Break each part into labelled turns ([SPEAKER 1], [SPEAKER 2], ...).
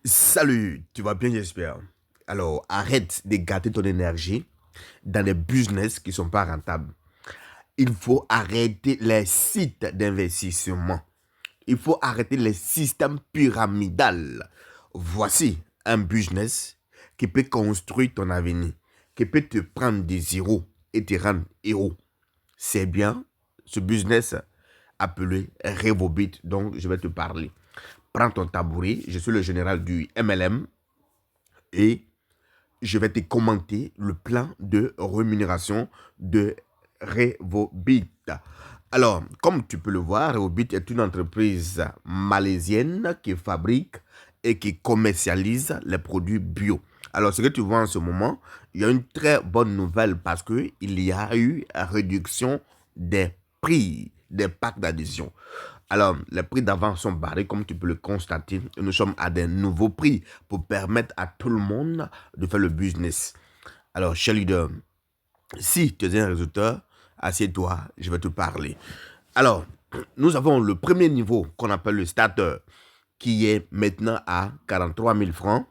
[SPEAKER 1] Salut, tu vas bien, j'espère. Alors, arrête de gâter ton énergie dans des business qui ne sont pas rentables. Il faut arrêter les sites d'investissement. Il faut arrêter les systèmes pyramidales. Voici un business qui peut construire ton avenir, qui peut te prendre des zéros et te rendre héros. C'est bien ce business appelé Revobit dont je vais te parler. Prends ton tabouret, je suis le général du MLM et je vais te commenter le plan de rémunération de Revobit. Alors, comme tu peux le voir, Revobit est une entreprise malaisienne qui fabrique et qui commercialise les produits bio. Alors, ce que tu vois en ce moment, il y a une très bonne nouvelle parce qu'il y a eu réduction des prix des packs d'adhésion. Alors, les prix d'avant sont barrés, comme tu peux le constater. Nous sommes à des nouveaux prix pour permettre à tout le monde de faire le business. Alors, cher leader, si tu es un résultat, assieds-toi, je vais te parler. Alors, nous avons le premier niveau qu'on appelle le starter, qui est maintenant à 43 000 francs.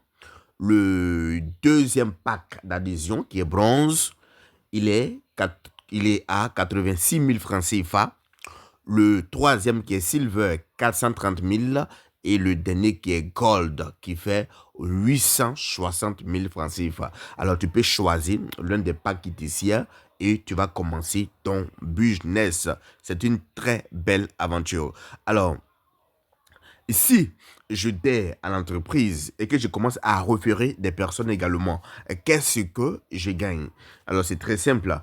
[SPEAKER 1] Le deuxième pack d'adhésion, qui est bronze, il est à 86 000 francs CFA. Le troisième qui est silver, 430 000. Et le dernier qui est gold, qui fait 860 000 francs CFA. Alors, tu peux choisir l'un des packs qui t'essire et tu vas commencer ton business. C'est une très belle aventure. Alors, si je dais à l'entreprise et que je commence à référer des personnes également, qu'est-ce que je gagne? Alors, c'est très simple.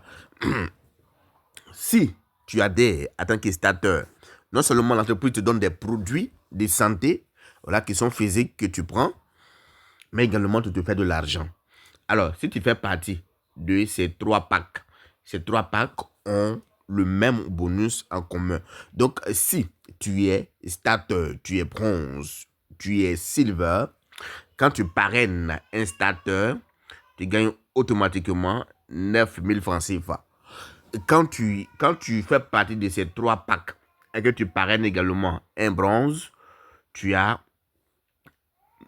[SPEAKER 1] Si tu adhères en tant que starter, non seulement l'entreprise te donne des produits de santé, voilà, qui sont physiques que tu prends, mais également tu te fais de l'argent. Alors, si tu fais partie de ces trois packs ont le même bonus en commun. Donc, si tu es starter, tu es bronze, tu es silver, quand tu parraines un starter, tu gagnes automatiquement 9 000 francs CFA. Quand tu fais partie de ces trois packs et que tu parraines également un bronze, tu as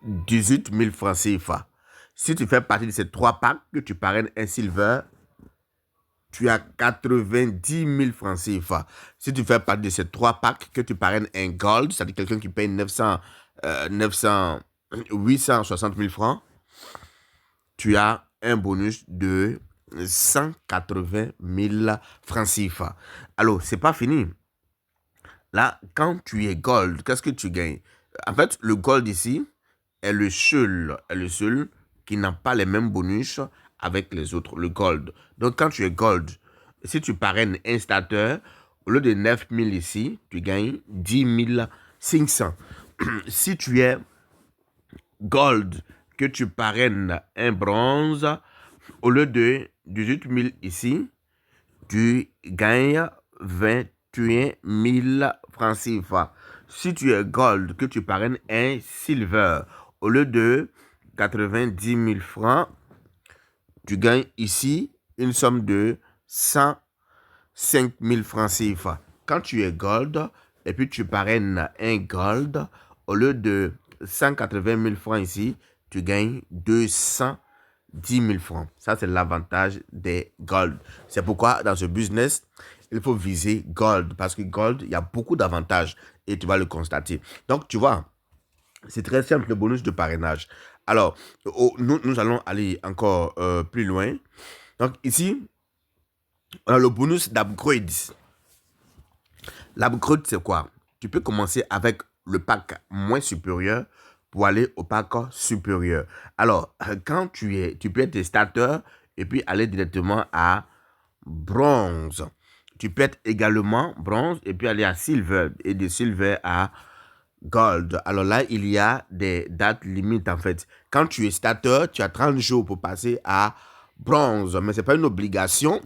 [SPEAKER 1] 18 000 francs CFA. Si tu fais partie de ces trois packs, que tu parraines un silver, tu as 90 000 francs CFA. Si tu fais partie de ces trois packs, que tu parraines un gold, c'est-à-dire quelqu'un qui paye 860 000 francs, tu as un bonus de 180 000 francs CFA. Alors, c'est pas fini. Là, quand tu es gold, qu'est-ce que tu gagnes? En fait, le gold ici est le seul qui n'a pas les mêmes bonus avec les autres, le gold. Donc, quand tu es gold, si tu parraines un starter, au lieu de 9 000 ici, tu gagnes 10 500. Si tu es gold, que tu parraines un bronze, au lieu de 18 000 ici, tu gagnes 21 000 francs CFA. Si tu es gold, que tu parraines un silver, au lieu de 90 000 francs, tu gagnes ici une somme de 105 000 francs CFA. Quand tu es gold, et puis tu parraines un gold, au lieu de 180 000 francs ici, tu gagnes 210 000 francs. Ça, c'est l'avantage des gold. C'est pourquoi, dans ce business, il faut viser gold. Parce que gold, il y a beaucoup d'avantages. Et tu vas le constater. Donc, tu vois, c'est très simple, le bonus de parrainage. Alors, nous allons aller encore plus loin. Donc, ici, on a le bonus d'upgrade. L'upgrade, c'est quoi? Tu peux commencer avec le pack moins supérieur pour aller au pack supérieur. Alors, quand tu peux être starter et puis aller directement à bronze. Tu peux être également bronze et puis aller à silver et de silver à gold. Alors là, il y a des dates limites en fait. Quand tu es starter, tu as 30 jours pour passer à bronze, mais ce n'est pas une obligation.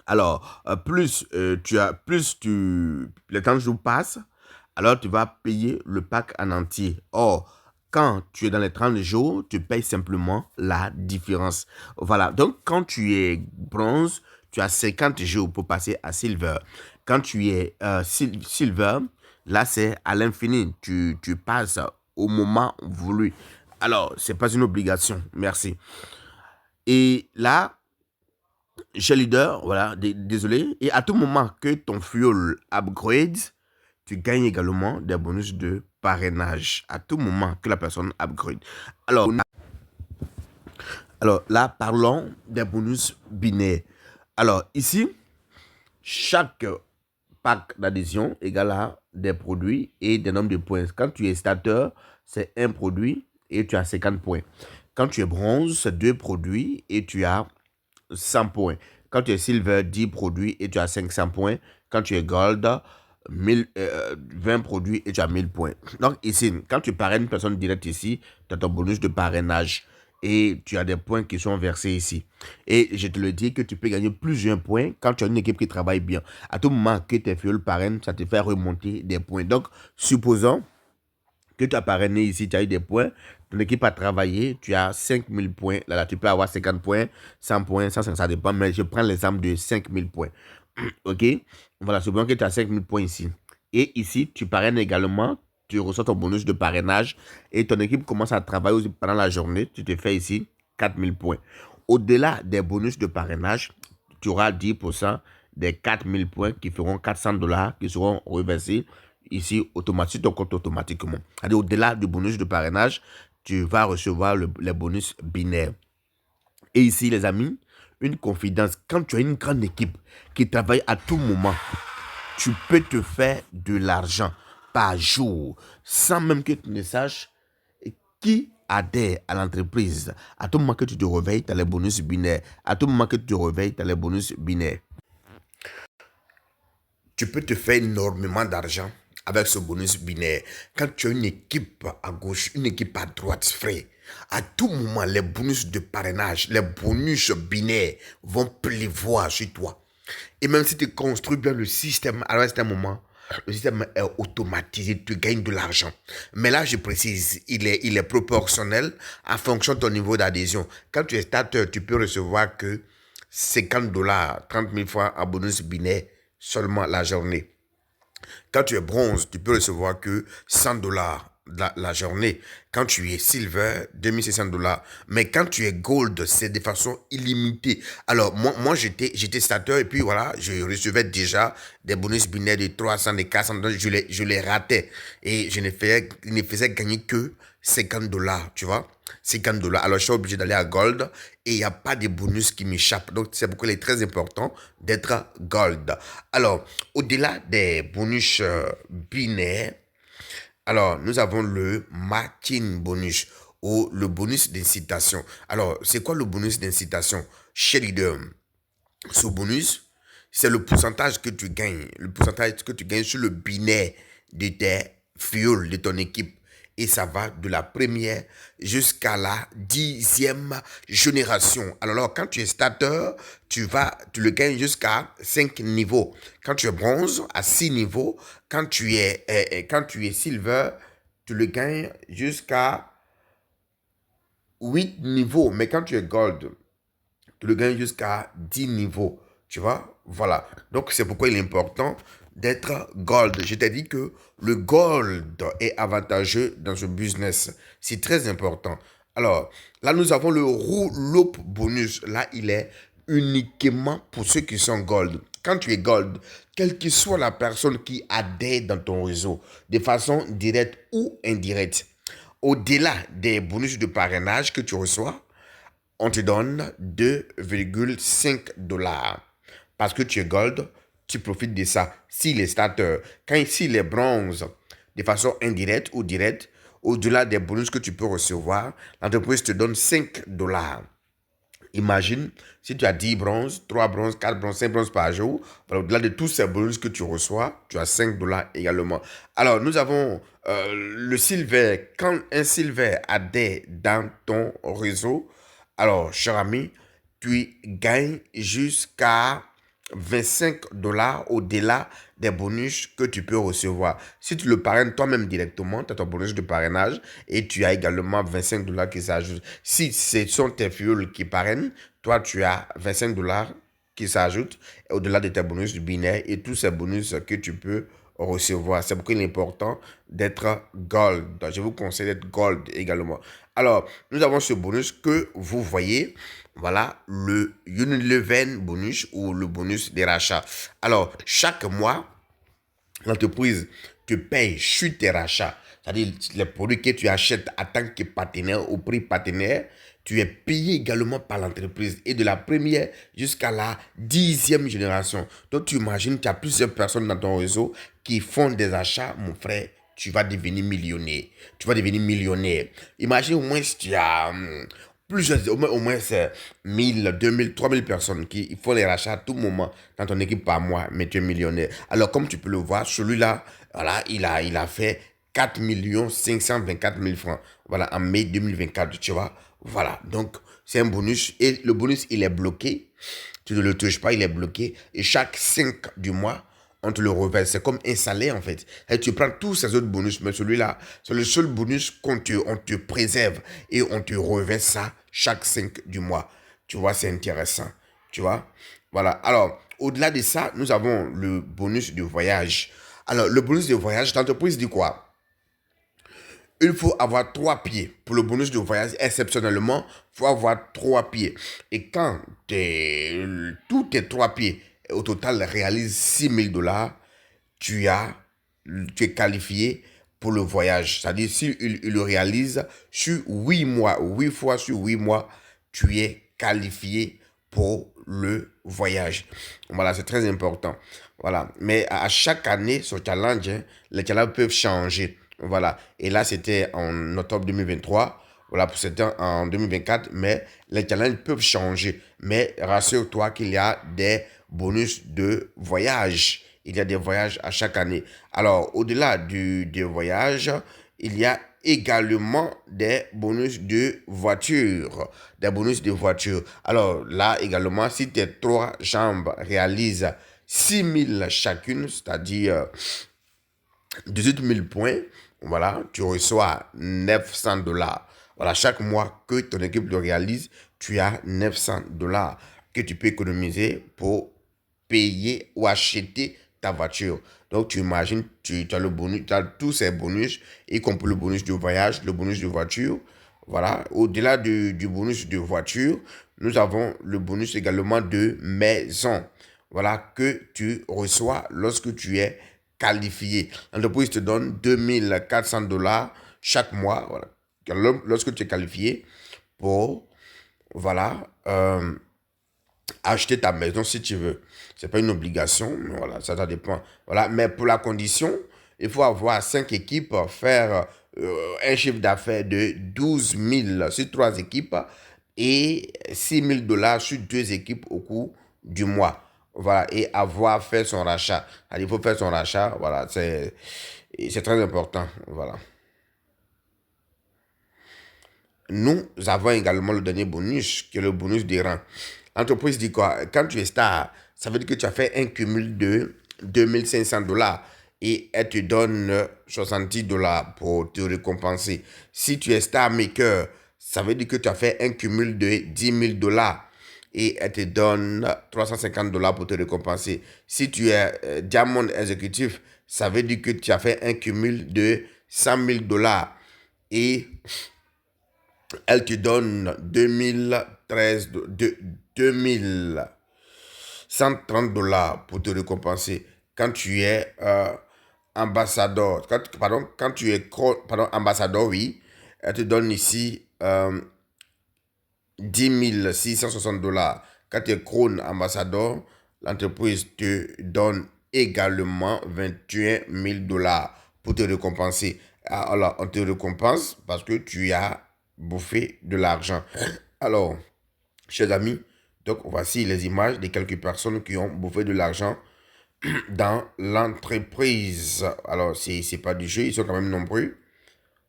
[SPEAKER 1] Alors, les 30 jours passent, alors tu vas payer le pack en entier. Or, quand tu es dans les 30 jours, tu payes simplement la différence. Voilà, donc quand tu es bronze, tu as 50 jours pour passer à silver. Quand tu es silver, là c'est à l'infini. Tu passes au moment voulu. Alors, ce n'est pas une obligation. Merci. Et là, chez Leader, voilà, désolé. Et à tout moment que ton fuel upgrade, tu gagnes également des bonus de parrainage. À tout moment que la personne upgrade. Alors là, parlons des bonus binaires. Alors ici, chaque pack d'adhésion égale à des produits et des nombres de points. Quand tu es starter, c'est un produit et tu as 50 points. Quand tu es bronze, c'est 2 produits et tu as 100 points. Quand tu es silver, 10 produits et tu as 500 points. Quand tu es gold, 20 produits et tu as 1000 points. Donc ici, quand tu parraines une personne directe ici, tu as ton bonus de parrainage et tu as des points qui sont versés ici. Et je te le dis que tu peux gagner plusieurs points quand tu as une équipe qui travaille bien. À tout moment que tes fuel parrainent, ça te fait remonter des points. Donc, supposons que tu as parrainé ici, tu as eu des points, ton équipe a travaillé, tu as 5000 points. Là, tu peux avoir 50 points, 100 points, ça dépend, mais je prends l'exemple de 5000 points. OK? Voilà, supposons que tu as 5000 points ici. Et ici, tu parraines également, tu reçois ton bonus de parrainage et ton équipe commence à travailler aussi pendant la journée, tu te fais ici 4000 points. Au-delà des bonus de parrainage, tu auras 10% des 4000 points qui feront $400 qui seront reversés ici automatique, ton compte automatiquement. C'est-à-dire, au-delà du bonus de parrainage, tu vas recevoir les bonus binaires. Et ici, les amis, une confidence. Quand tu as une grande équipe qui travaille à tout moment, tu peux te faire de l'argent par jour sans même que tu ne saches qui adhère à l'entreprise. À tout moment que tu te réveilles, tu as les bonus binaires. À tout moment que tu te réveilles, tu as les bonus binaires. Tu peux te faire énormément d'argent avec ce bonus binaire. Quand tu as une équipe à gauche, une équipe à droite, frère, à tout moment, les bonus de parrainage, les bonus binaires vont pleuvoir sur toi. Et même si tu construis bien le système, à un certain moment, le système est automatisé, tu gagnes de l'argent. Mais là, je précise, il est proportionnel en fonction de ton niveau d'adhésion. Quand tu es starter, tu peux recevoir que $50, 30 000 fois en bonus binaire seulement la journée. Quand tu es bronze, tu peux recevoir que $100 la journée. Quand tu es silver, $2600. Mais quand tu es gold, c'est de façon illimitée. Alors, moi j'étais starter et puis voilà, je recevais déjà des bonus binaires de 300, de 400. Donc, je les ratais. Et je ne faisais gagner que $50, tu vois. $50. Alors, je suis obligé d'aller à gold et il n'y a pas de bonus qui m'échappe. Donc, c'est pourquoi il est très important d'être gold. Alors, au-delà des bonus binaires, alors, nous avons le matching bonus ou le bonus d'incitation. Alors, c'est quoi le bonus d'incitation chez Leader? Ce bonus, c'est le pourcentage que tu gagnes, le pourcentage que tu gagnes sur le binaire de tes fuels, de ton équipe. Et ça va de la première jusqu'à la 10e génération. Alors, quand tu es starter, tu le gagnes jusqu'à 5 niveaux. Quand tu es bronze, à 6 niveaux. Quand tu es silver, tu le gagnes jusqu'à 8 niveaux. Mais quand tu es gold, tu le gagnes jusqu'à 10 niveaux. Tu vois? Voilà. Donc, c'est pourquoi il est important d'être gold. Je t'ai dit que le gold est avantageux dans ce business. C'est très important. Alors, là, nous avons le roll-up bonus. Là, il est uniquement pour ceux qui sont gold. Quand tu es gold, quelle que soit la personne qui adhère dans ton réseau, de façon directe ou indirecte, au-delà des bonus de parrainage que tu reçois, on te donne $2,5. Parce que tu es gold, tu profites de ça. S'il est starter, s'il est bronze, de façon indirecte ou directe, au-delà des bonus que tu peux recevoir, l'entreprise te donne $5. Imagine, si tu as 10 bronzes, 3 bronzes, 4 bronzes, 5 bronzes par jour, au-delà de tous ces bonus que tu reçois, tu as $5 également. Alors, nous avons le silver. Quand un silver adhère dans ton réseau, alors, cher ami, tu gagnes jusqu'à $25 au-delà des bonus que tu peux recevoir. Si tu le parraines toi-même directement, tu as ton bonus de parrainage et tu as également $25 qui s'ajoutent. Si ce sont tes fuels qui parrainent, toi tu as $25 qui s'ajoutent au-delà de tes bonus binaires et tous ces bonus que tu peux recevoir. C'est pourquoi il est important d'être gold. Je vous conseille d'être gold également. Alors, nous avons ce bonus que vous voyez. Voilà, le Unilever bonus ou le bonus des rachats. Alors, chaque mois, l'entreprise te paye sur tes rachats. C'est-à-dire les produits que tu achètes en tant que partenaire, au prix partenaire, tu es payé également par l'entreprise et de la première jusqu'à la 10e génération. Donc tu imagines, tu as plusieurs personnes dans ton réseau qui font des achats, mon frère, tu vas devenir millionnaire. Tu vas devenir millionnaire. Imagine au moins si tu as plusieurs, au moins c'est 1000, 2000, 3000 personnes qui font les rachats à tout moment dans ton équipe par mois, mais tu es millionnaire. Alors comme tu peux le voir, celui-là, voilà, il a fait 4 524 000 francs. Voilà, en mai 2024, tu vois. Voilà, donc c'est un bonus. Et le bonus, il est bloqué. Tu ne le touches pas, il est bloqué. Et chaque 5 du mois, on te le reverse. C'est comme un salaire, en fait. Et tu prends tous ces autres bonus, mais celui-là, c'est le seul bonus on te préserve et on te reverse ça chaque 5 du mois. Tu vois, c'est intéressant. Tu vois? Voilà. Alors, au-delà de ça, nous avons le bonus de voyage. Alors, le bonus de voyage, l'entreprise dit quoi? Il faut avoir 3 pieds. Pour le bonus de voyage, exceptionnellement, il faut avoir 3 pieds. Et quand tous tes 3 pieds, au total, réalisent 6 000 $, tu es qualifié pour le voyage. C'est-à-dire, s'il le réalise sur 8 mois, 8 fois sur 8 mois, tu es qualifié pour le voyage. Voilà, c'est très important. Voilà. Mais à chaque année, ce challenge, les challenges peuvent changer. Voilà. Et là, c'était en octobre 2023. Voilà, pour certains en 2024. Mais les challenges peuvent changer. Mais rassure-toi qu'il y a des bonus de voyage. Il y a des voyages à chaque année. Alors, au-delà des voyages, il y a également des bonus de voiture. Des bonus de voiture. Alors, là également, si tes 3 jambes réalisent 6 000 chacune, c'est-à-dire 18 000 points, voilà, tu reçois 900 $. Voilà, chaque mois que ton équipe le réalise, tu as 900 $ que tu peux économiser pour payer ou acheter ta voiture. Donc, tu imagines, tu as le bonus, tu as tous ces bonus, y compris le bonus de voyage, le bonus de voiture. Voilà, au-delà du bonus de voiture, nous avons le bonus également de maison. Voilà, que tu reçois lorsque tu es qualifié. L'entreprise te donne 2400 $ chaque mois, voilà, lorsque tu es qualifié pour, voilà, acheter ta maison si tu veux. C'est pas une obligation, mais voilà, ça dépend. Voilà, mais pour la condition, il faut avoir 5 équipes, faire un chiffre d'affaires de 12 000 sur 3 équipes et 6 000 $ sur 2 équipes au cours du mois. Voilà, et avoir fait son rachat. Il faut faire son rachat, voilà, c'est très important, voilà. Nous avons également le dernier bonus, qui est le bonus des rangs. L'entreprise dit quoi? Quand tu es star, ça veut dire que tu as fait un cumul de 2500 $ et elle te donne 70 $ pour te récompenser. Si tu es star maker, ça veut dire que tu as fait un cumul de 10 000 $ et elle te donne 350 $ pour te récompenser. Si tu es diamond exécutif, ça veut dire que tu as fait un cumul de 100 000 $ et elle te donne 2130 $ pour te récompenser quand tu es ambassadeur. Quand tu es ambassadeur, oui, elle te donne ici 10 660 $. Quand tu es Crown ambassadeur, l'entreprise te donne également 21 000 $ pour te récompenser. Alors, on te récompense parce que tu as bouffé de l'argent. Alors, chers amis, donc voici les images de quelques personnes qui ont bouffé de l'argent dans l'entreprise. Alors, c'est pas du jeu, ils sont quand même nombreux.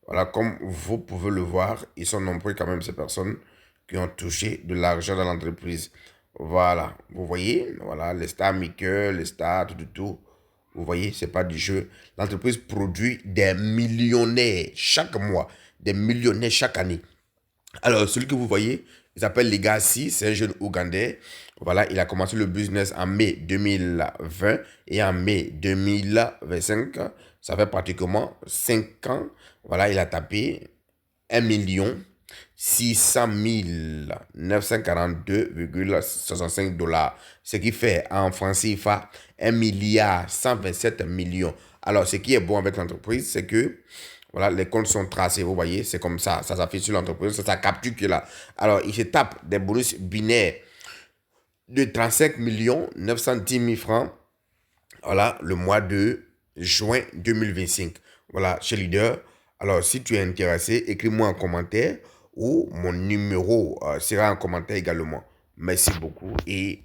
[SPEAKER 1] Voilà, comme vous pouvez le voir, ils sont nombreux quand même ces personnes qui ont touché de l'argent dans l'entreprise. Voilà, vous voyez, voilà, les stars makers, les stars, tout. Vous voyez, c'est pas du jeu. L'entreprise produit des millionnaires chaque mois, des millionnaires chaque année. Alors, celui que vous voyez, il s'appelle Legacy, c'est un jeune Ougandais. Voilà, il a commencé le business en mai 2020 et en mai 2025, ça fait pratiquement 5 ans. Voilà, il a tapé 1 600 942,65 $, ce qui fait en francs CFA 1 127 millions. Alors, ce qui est bon avec l'entreprise, c'est que voilà, les comptes sont tracés, vous voyez, c'est comme ça s'affiche sur l'entreprise, ça capture que là. Alors, il se tape des bonus binaires de 35 910 000 francs, voilà, le mois de juin 2025. Voilà, chez Leader. Alors, si tu es intéressé, écris-moi en commentaire ou mon numéro sera en commentaire également. Merci beaucoup et